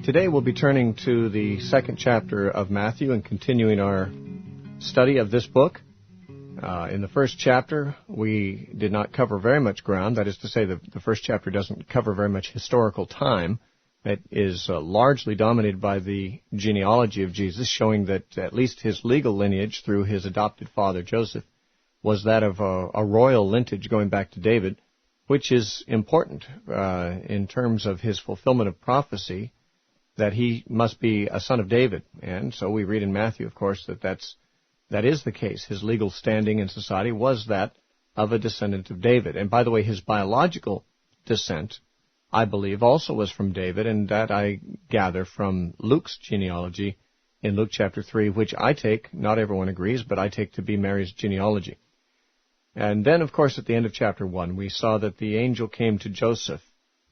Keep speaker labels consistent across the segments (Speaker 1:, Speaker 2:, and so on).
Speaker 1: Today we'll be turning to the second chapter of Matthew and continuing our study of this book. In the first chapter, we did not cover very much ground. That is to say, the first chapter doesn't cover very much historical time. It is largely dominated by the genealogy of Jesus, showing that at least his legal lineage through his adopted father Joseph was that of a royal lineage going back to David, which is important in terms of his fulfillment of prophecy, that he must be a son of David. And so we read in Matthew, of course, that is the case. His legal standing in society was that of a descendant of David. And by the way, his biological descent, I believe, also was from David, and that I gather from Luke's genealogy in Luke chapter 3, which I take, not everyone agrees, but I take to be Mary's genealogy. And then, of course, at the end of chapter 1, we saw that the angel came to Joseph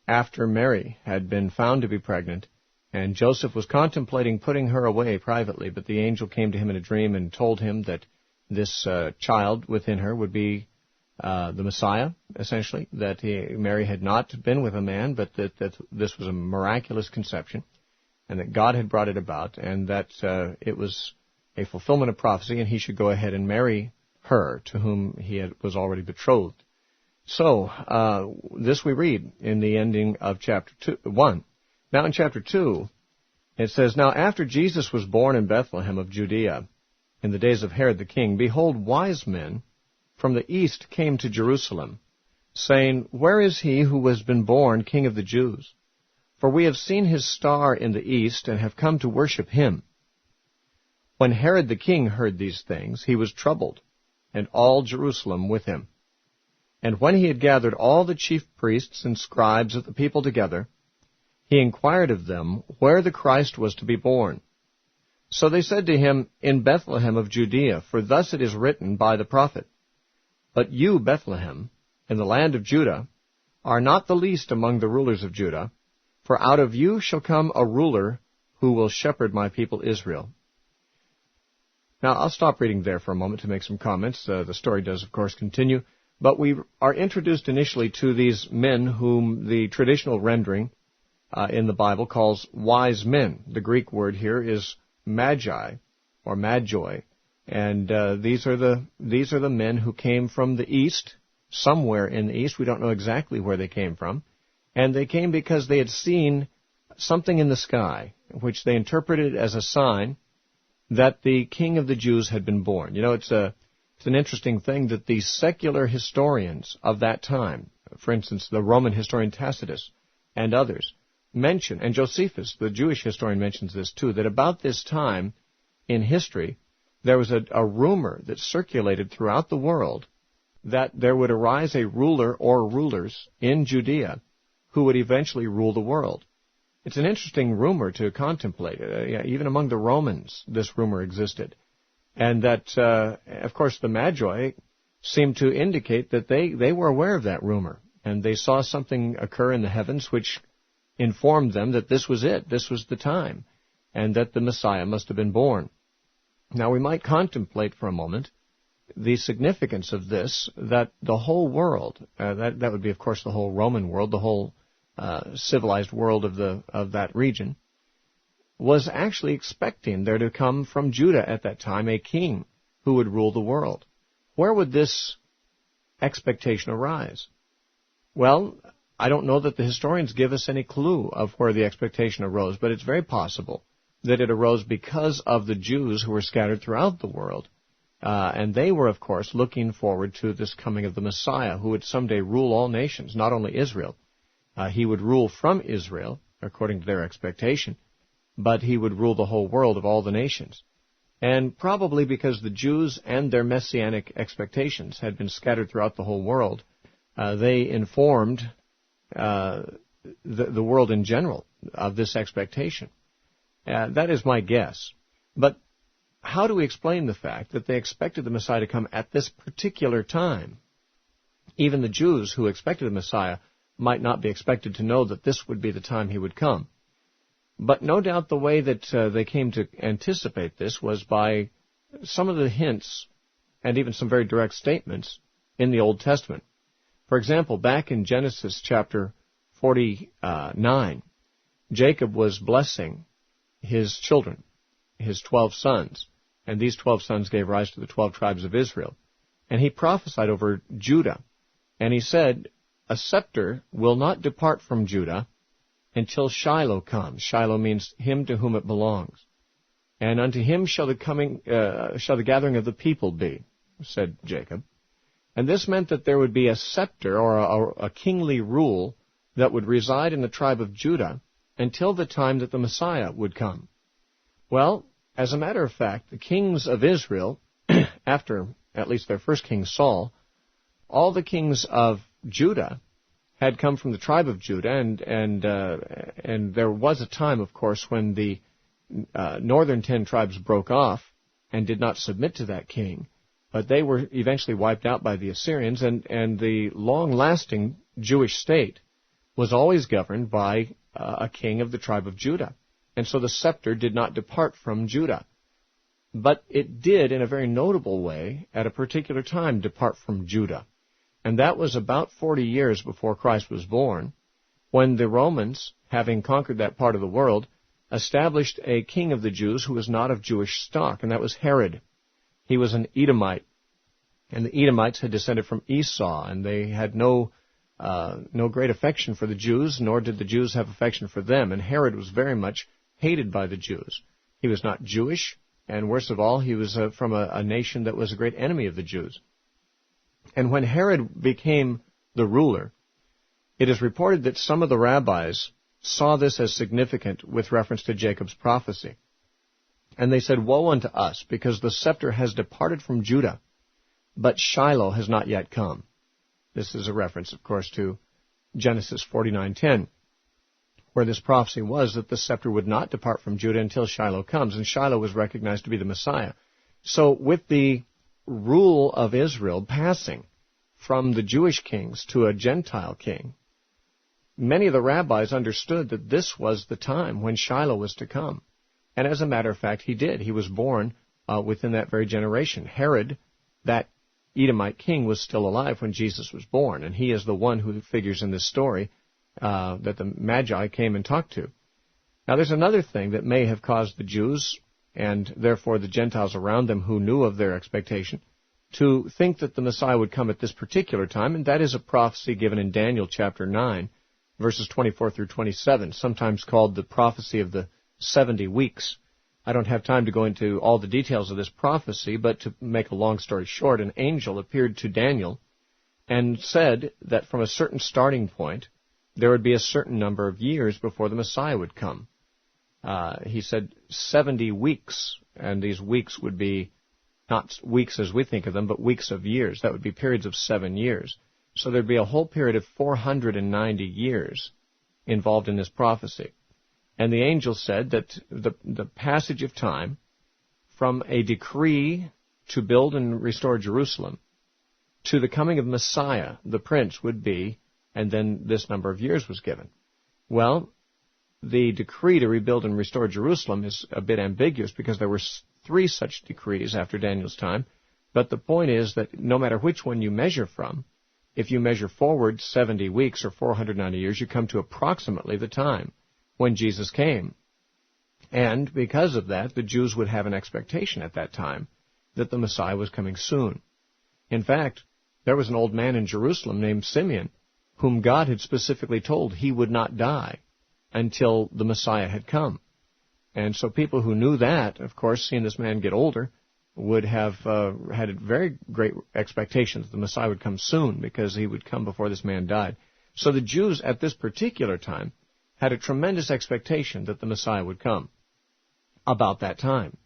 Speaker 1: after Mary had been found to be pregnant, and Joseph was contemplating putting her away privately, but the angel came to him in a dream and told him that this child within her would be the Messiah, essentially, that Mary had not been with a man, but that this was a miraculous conception, and that God had brought it about, and that it was a fulfillment of prophecy, and he should go ahead and marry her, to whom he was already betrothed. So, this we read in the ending of chapter 1. Now in chapter 2, it says, Now after Jesus was born in Bethlehem of Judea, in the days of Herod the king, behold, wise men from the east came to Jerusalem, saying, Where is he who has been born King of the Jews? For we have seen his star in the east, and have come to worship him. When Herod the king heard these things, he was troubled, and all Jerusalem with him. And when he had gathered all the chief priests and scribes of the people together, he inquired of them where the Christ was to be born. So they said to him, In Bethlehem of Judea, for thus it is written by the prophet, But you, Bethlehem, in the land of Judah, are not the least among the rulers of Judah, for out of you shall come a ruler who will shepherd my people Israel. Now, I'll stop reading there for a moment to make some comments. The story does, of course, continue. But we are introduced initially to these men whom the traditional rendering in the Bible calls wise men. The Greek word here is magi, or magoi. And these are the men who came from the east, somewhere in the east. We don't know exactly where they came from. And they came because they had seen something in the sky, which they interpreted as a sign that the King of the Jews had been born. You know, it's an interesting thing that the secular historians of that time, for instance, the Roman historian Tacitus and others, mention, and Josephus, the Jewish historian, mentions this too, that about this time in history, there was a rumor that circulated throughout the world that there would arise a ruler or rulers in Judea who would eventually rule the world. It's an interesting rumor to contemplate. Even among the Romans, this rumor existed. And that, of course, the Magi seemed to indicate that they were aware of that rumor, and they saw something occur in the heavens which informed them that this was it, this was the time, and that the Messiah must have been born. Now, we might contemplate for a moment the significance of this, that the whole world, that would be, of course, the whole Roman world, the whole civilized world of that region, was actually expecting there to come from Judah at that time a king who would rule the world. Where would this expectation arise? Well, I don't know that the historians give us any clue of where the expectation arose, but it's very possible that it arose because of the Jews who were scattered throughout the world. And they were, of course, looking forward to this coming of the Messiah, who would someday rule all nations, not only Israel. He would rule from Israel, according to their expectation, but he would rule the whole world of all the nations. And probably because the Jews and their messianic expectations had been scattered throughout the whole world, they informed the world in general of this expectation. That is my guess. But how do we explain the fact that they expected the Messiah to come at this particular time? Even the Jews who expected the Messiah might not be expected to know that this would be the time he would come. But no doubt the way that they came to anticipate this was by some of the hints and even some very direct statements in the Old Testament. For example, back in Genesis chapter 49, Jacob was blessing his children, his 12 sons, and these 12 sons gave rise to the 12 tribes of Israel. And he prophesied over Judah, and he said, a scepter will not depart from Judah until Shiloh comes. Shiloh means him to whom it belongs. And unto him shall the gathering of the people be, said Jacob. And this meant that there would be a scepter or a kingly rule that would reside in the tribe of Judah until the time that the Messiah would come. Well, as a matter of fact, the kings of Israel, after at least their first king Saul, all the kings of Judah had come from the tribe of Judah, and there was a time, of course, when the northern 10 tribes broke off and did not submit to that king, but they were eventually wiped out by the Assyrians, and the long-lasting Jewish state was always governed by a king of the tribe of Judah. And so the scepter did not depart from Judah. But it did, in a very notable way, at a particular time, depart from Judah. And that was about 40 years before Christ was born, when the Romans, having conquered that part of the world, established a king of the Jews who was not of Jewish stock, and that was Herod. He was an Edomite, and the Edomites had descended from Esau, and they had no great affection for the Jews, nor did the Jews have affection for them, and Herod was very much hated by the Jews. He was not Jewish, and worst of all, he was from a nation that was a great enemy of the Jews. And when Herod became the ruler, it is reported that some of the rabbis saw this as significant with reference to Jacob's prophecy. And they said, woe unto us, because the scepter has departed from Judah, but Shiloh has not yet come. This is a reference, of course, to Genesis 49:10, where this prophecy was that the scepter would not depart from Judah until Shiloh comes, and Shiloh was recognized to be the Messiah. So with the rule of Israel passing from the Jewish kings to a Gentile king, many of the rabbis understood that this was the time when Shiloh was to come. And as a matter of fact, he did. He was born within that very generation. Herod, that Edomite king, was still alive when Jesus was born, and he is the one who figures in this story that the Magi came and talked to. Now, there's another thing that may have caused the Jews, and therefore the Gentiles around them who knew of their expectation, to think that the Messiah would come at this particular time, and that is a prophecy given in Daniel chapter 9, verses 24 through 27, sometimes called the prophecy of the 70 weeks. I don't have time to go into all the details of this prophecy, but to make a long story short, an angel appeared to Daniel and said that from a certain starting point, there would be a certain number of years before the Messiah would come. He said 70 weeks, and these weeks would be not weeks as we think of them, but weeks of years. That would be periods of 7 years. So there'd be a whole period of 490 years involved in this prophecy. And the angel said that the passage of time from a decree to build and restore Jerusalem to the coming of Messiah, the prince, would be, and then this number of years was given. Well, the decree to rebuild and restore Jerusalem is a bit ambiguous because there were 3 such decrees after Daniel's time. But the point is that no matter which one you measure from, if you measure forward 70 weeks or 490 years, you come to approximately the time when Jesus came. And because of that, the Jews would have an expectation at that time that the Messiah was coming soon. In fact, there was an old man in Jerusalem named Simeon, whom God had specifically told he would not die until the Messiah had come. And so people who knew that, of course, seeing this man get older, would have had a very great expectation that the Messiah would come soon because he would come before this man died. So the Jews at this particular time had a tremendous expectation that the Messiah would come about that time.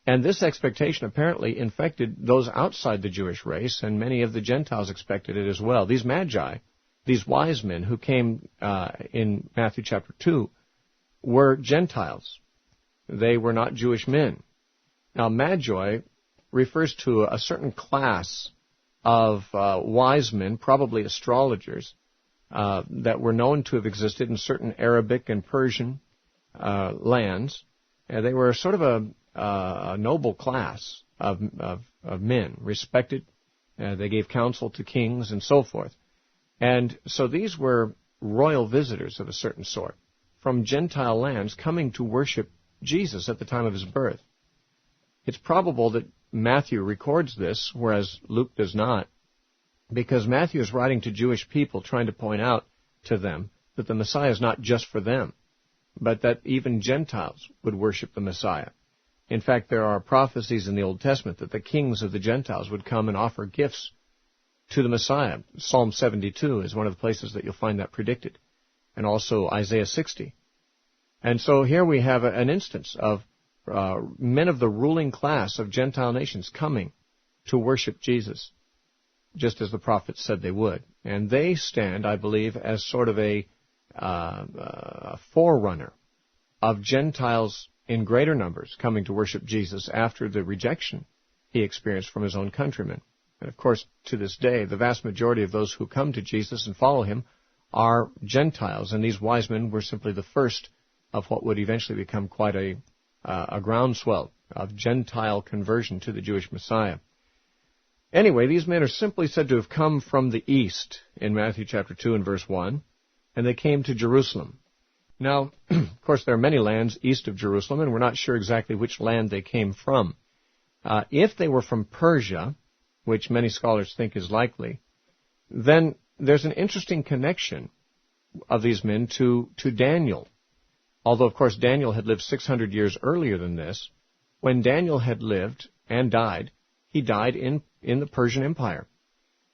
Speaker 1: And this expectation apparently infected those outside the Jewish race, and many of the Gentiles expected it as well. These magi, these wise men who came in Matthew chapter 2, were Gentiles. They were not Jewish men. Now, magi refers to a certain class of wise men, probably astrologers, that were known to have existed in certain Arabic and Persian lands. They were sort of a noble class of men, respected. They gave counsel to kings and so forth. And so these were royal visitors of a certain sort from Gentile lands coming to worship Jesus at the time of his birth. It's probable that Matthew records this, whereas Luke does not, because Matthew is writing to Jewish people trying to point out to them that the Messiah is not just for them, but that even Gentiles would worship the Messiah. In fact, there are prophecies in the Old Testament that the kings of the Gentiles would come and offer gifts to the Messiah. Psalm 72 is one of the places that you'll find that predicted, and also Isaiah 60. And so here we have an instance of men of the ruling class of Gentile nations coming to worship Jesus, just as the prophets said they would. And they stand, I believe, as sort of a forerunner of Gentiles in greater numbers coming to worship Jesus after the rejection he experienced from his own countrymen. And of course, to this day, the vast majority of those who come to Jesus and follow him are Gentiles, and these wise men were simply the first of what would eventually become quite a groundswell of Gentile conversion to the Jewish Messiah. Anyway, these men are simply said to have come from the east in Matthew chapter 2 and verse 1, and they came to Jerusalem. Now, of course, there are many lands east of Jerusalem, and we're not sure exactly which land they came from. If they were from Persia, which many scholars think is likely, then there's an interesting connection of these men to Daniel. Although, of course, Daniel had lived 600 years earlier than this. When Daniel had lived and died, he died in the Persian Empire.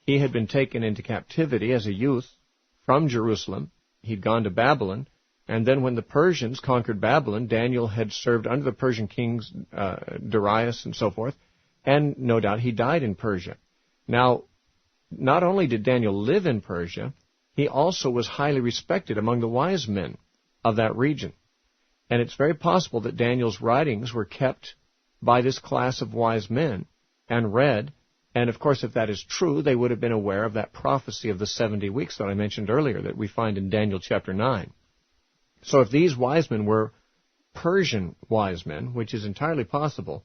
Speaker 1: He had been taken into captivity as a youth from Jerusalem. He'd gone to Babylon. And then when the Persians conquered Babylon, Daniel had served under the Persian kings, Darius and so forth. And no doubt he died in Persia. Now, not only did Daniel live in Persia, he also was highly respected among the wise men of that region. And it's very possible that Daniel's writings were kept by this class of wise men and read. And of course, if that is true, they would have been aware of that prophecy of the 70 weeks that I mentioned earlier that we find in Daniel chapter 9. So if these wise men were Persian wise men, which is entirely possible,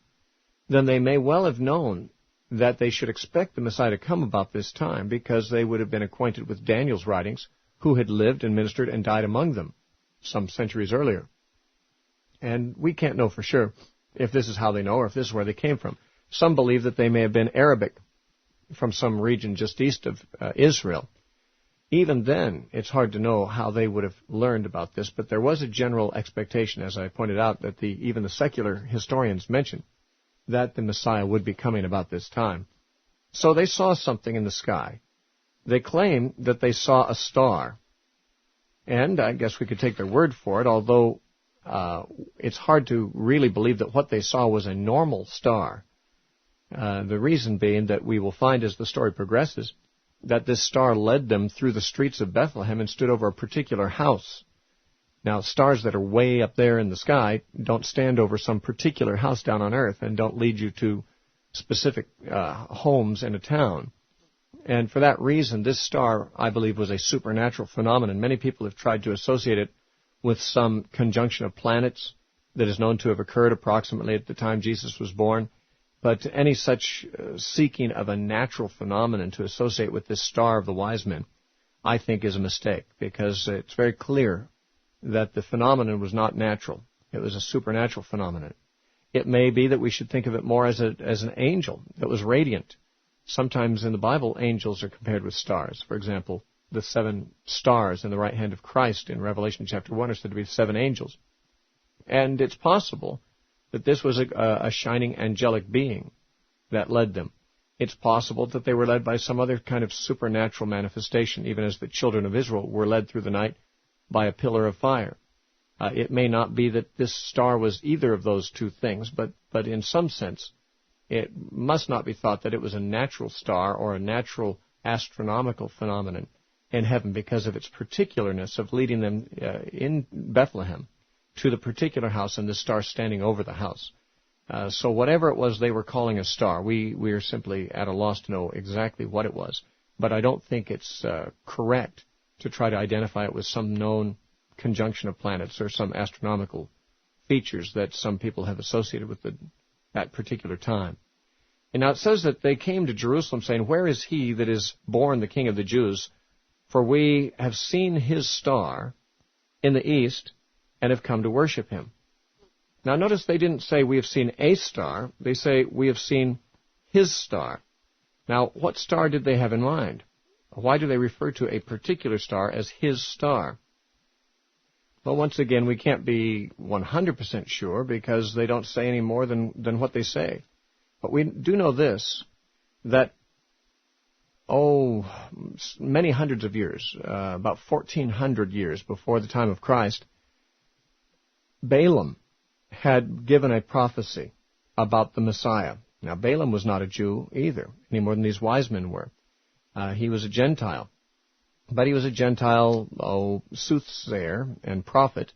Speaker 1: then they may well have known that they should expect the Messiah to come about this time because they would have been acquainted with Daniel's writings, who had lived and ministered and died among them some centuries earlier. And we can't know for sure if this is how they know or if this is where they came from. Some believe that they may have been Arabic from some region just east of Israel. Even then, it's hard to know how they would have learned about this, but there was a general expectation, as I pointed out, that even the secular historians mentioned that the Messiah would be coming about this time. So they saw something in the sky. They claim that they saw a star. And I guess we could take their word for it, although it's hard to really believe that what they saw was a normal star. The reason being that we will find as the story progresses that this star led them through the streets of Bethlehem and stood over a particular house. Now, stars that are way up there in the sky don't stand over some particular house down on earth and don't lead you to specific homes in a town. And for that reason, this star, I believe, was a supernatural phenomenon. Many people have tried to associate it with some conjunction of planets that is known to have occurred approximately at the time Jesus was born. But any such seeking of a natural phenomenon to associate with this star of the wise men, I think is a mistake, because it's very clear that the phenomenon was not natural. It was a supernatural phenomenon. It may be that we should think of it more as an angel that was radiant. Sometimes in the Bible, angels are compared with stars. For example, the 7 stars in the right hand of Christ in Revelation chapter 1 are said to be 7 angels. And it's possible that this was a shining angelic being that led them. It's possible that they were led by some other kind of supernatural manifestation, even as the children of Israel were led through the night by a pillar of fire. It may not be that this star was either of those two things, but in some sense, it must not be thought that it was a natural star or a natural astronomical phenomenon in heaven because of its particularness of leading them in Bethlehem to the particular house and the star standing over the house. So whatever it was they were calling a star, we are simply at a loss to know exactly what it was. But I don't think it's correct to try to identify it with some known conjunction of planets or some astronomical features that some people have associated with that particular time. And now it says that they came to Jerusalem saying, "Where is he that is born the King of the Jews? For we have seen his star in the east and have come to worship him. Now notice they didn't say we have seen a star. They say we have seen his star. Now, what star did they have in mind? Why do they refer to a particular star as his star? Well, once again, we can't be 100% sure because they don't say any more than what they say. But we do know this, that, many hundreds of years, about 1,400 years before the time of Christ, Balaam had given a prophecy about the Messiah. Now, Balaam was not a Jew either, any more than these wise men were. He was a Gentile. But he was a Gentile, soothsayer and prophet,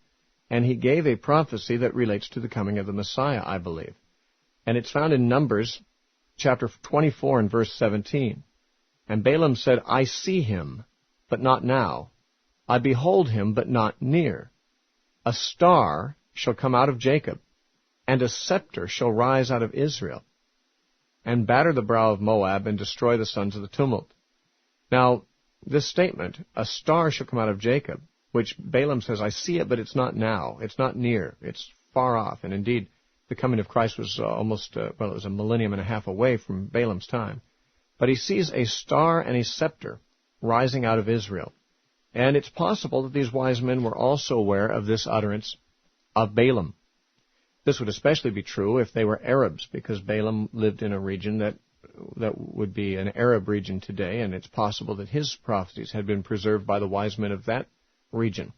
Speaker 1: and he gave a prophecy that relates to the coming of the Messiah, I believe. And it's found in Numbers chapter 24 and verse 17. And Balaam said, I see him, but not now. I behold him, but not near. A star shall come out of Jacob, and a sceptre shall rise out of Israel, and batter the brow of Moab, and destroy the sons of the tumult. Now, this statement, a star shall come out of Jacob, which Balaam says, I see it, but it's not now. It's not near. It's far off. And indeed, the coming of Christ was it was a millennium and a half away from Balaam's time. But he sees a star and a scepter rising out of Israel. And it's possible that these wise men were also aware of this utterance of Balaam. This would especially be true if they were Arabs, because Balaam lived in a region that would be an Arab region today, and it's possible that his prophecies had been preserved by the wise men of that region.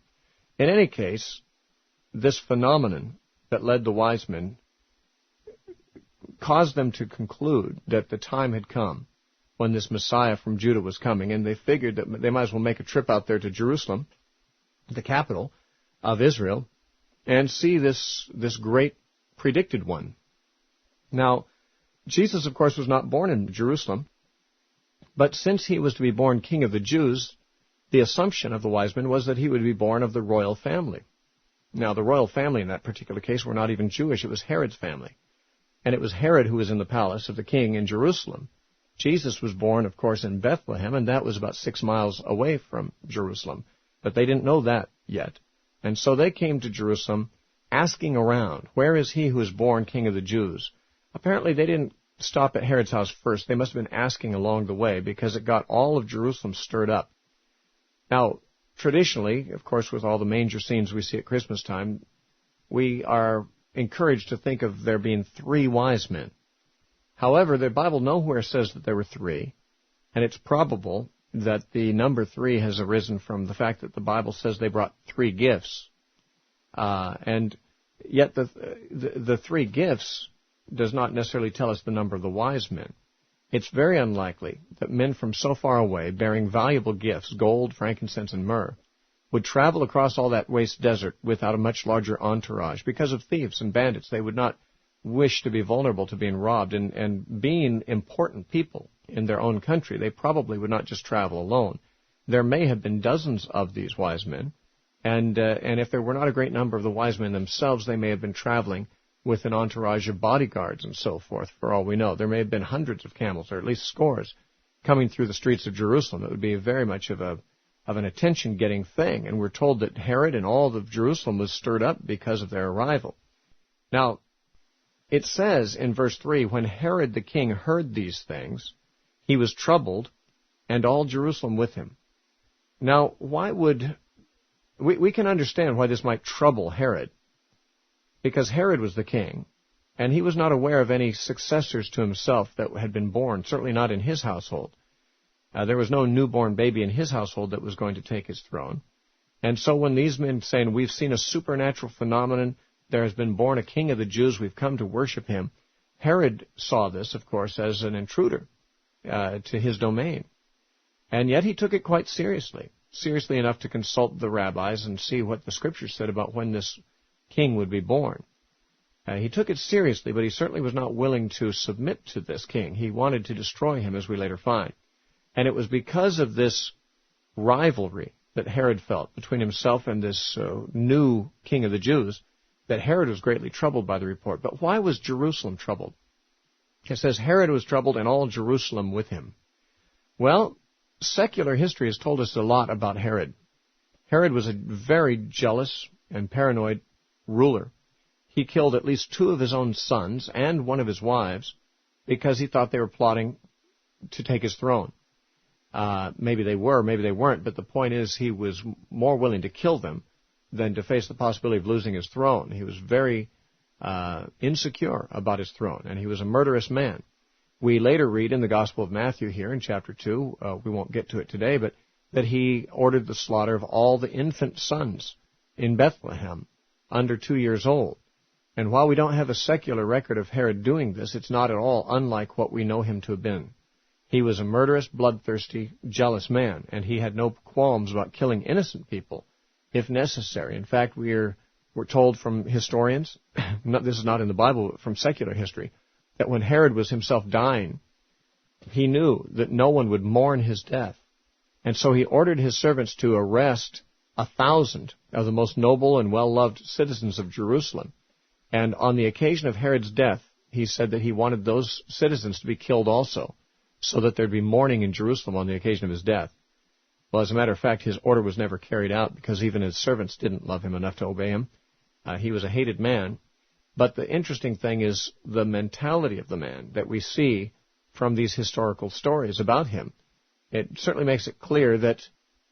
Speaker 1: In any case, this phenomenon that led the wise men caused them to conclude that the time had come when this Messiah from Judah was coming, and they figured that they might as well make a trip out there to Jerusalem, the capital of Israel, and see this great predicted one. Now, Jesus, of course, was not born in Jerusalem, but since he was to be born King of the Jews, the assumption of the wise men was that he would be born of the royal family. Now, the royal family in that particular case were not even Jewish. It was Herod's family. And it was Herod who was in the palace of the king in Jerusalem. Jesus was born, of course, in Bethlehem, and that was about 6 miles away from Jerusalem. But they didn't know that yet. And so they came to Jerusalem asking around, where is he who is born King of the Jews? Apparently they didn't stop at Herod's house first. They must have been asking along the way because it got all of Jerusalem stirred up. Now, traditionally, of course, with all the manger scenes we see at Christmas time, we are encouraged to think of there being 3 wise men. However, the Bible nowhere says that there were 3, and it's probable that the number 3 has arisen from the fact that the Bible says they brought 3 gifts. And yet the 3 gifts does not necessarily tell us the number of the wise men. It's very unlikely that men from so far away, bearing valuable gifts, gold, frankincense, and myrrh, would travel across all that waste desert without a much larger entourage. Because of thieves and bandits, they would not wish to be vulnerable to being robbed. And being important people in their own country, they probably would not just travel alone. There may have been dozens of these wise men, and if there were not a great number of the wise men themselves, they may have been traveling with an entourage of bodyguards and so forth, for all we know. There may have been hundreds of camels, or at least scores, coming through the streets of Jerusalem. It would be very much of an attention-getting thing, and we're told that Herod and all of Jerusalem was stirred up because of their arrival. Now, it says in verse 3, when Herod the king heard these things, he was troubled, and all Jerusalem with him. Now, why would... We can understand why this might trouble Herod, because Herod was the king, and he was not aware of any successors to himself that had been born, certainly not in his household. There was no newborn baby in his household that was going to take his throne. And so when these men saying, we've seen a supernatural phenomenon, there has been born a king of the Jews, we've come to worship him, Herod saw this, of course, as an intruder to his domain. And yet he took it quite seriously enough to consult the rabbis and see what the Scriptures said about when this king would be born. He took it seriously, but he certainly was not willing to submit to this king. He wanted to destroy him, as we later find. And it was because of this rivalry that Herod felt between himself and this new king of the Jews that Herod was greatly troubled by the report. But why was Jerusalem troubled? It says Herod was troubled and all Jerusalem with him. Well, secular history has told us a lot about Herod. Herod was a very jealous and paranoid ruler. He killed at least 2 of his own sons and 1 of his wives because he thought they were plotting to take his throne. Maybe they were, maybe they weren't, but the point is he was more willing to kill them than to face the possibility of losing his throne. He was very insecure about his throne, and he was a murderous man. We later read in the Gospel of Matthew here in chapter 2, we won't get to it today, but that he ordered the slaughter of all the infant sons in Bethlehem under 2 years old. And while we don't have a secular record of Herod doing this, it's not at all unlike what we know him to have been. He was a murderous, bloodthirsty, jealous man, and he had no qualms about killing innocent people if necessary. In fact, we're told from historians, this is not in the Bible, but from secular history, that when Herod was himself dying, he knew that no one would mourn his death. And so he ordered his servants to arrest 1,000 of the most noble and well-loved citizens of Jerusalem. And on the occasion of Herod's death, he said that he wanted those citizens to be killed also, so that there'd be mourning in Jerusalem on the occasion of his death. Well, as a matter of fact, his order was never carried out because even his servants didn't love him enough to obey him. He was a hated man. But the interesting thing is the mentality of the man that we see from these historical stories about him. It certainly makes it clear that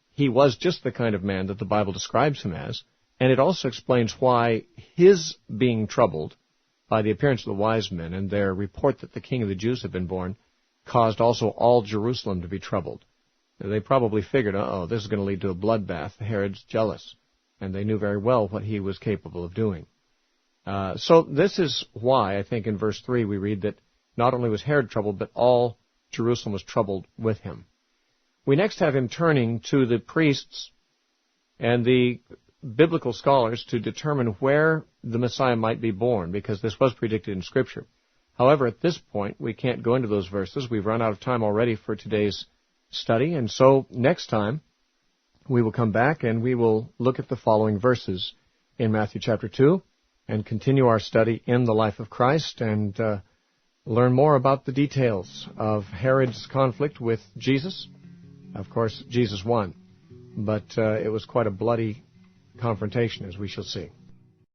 Speaker 1: he was just the kind of man that the Bible describes him as, and it also explains why his being troubled by the appearance of the wise men and their report that the King of the Jews had been born caused also all Jerusalem to be troubled. They probably figured, this is going to lead to a bloodbath. Herod's jealous, and they knew very well what he was capable of doing. So this is why, I think, in verse 3 we read that not only was Herod troubled, but all Jerusalem was troubled with him. We next have him turning to the priests and the biblical scholars to determine where the Messiah might be born, because this was predicted in Scripture. However, at this point, we can't go into those verses. We've run out of time already for today's study, and so next time we will come back and we will look at the following verses in Matthew chapter 2 and continue our study in the life of Christ and learn more about the details of Herod's conflict with Jesus. Of course, Jesus won, but it was quite a bloody confrontation, as we shall see.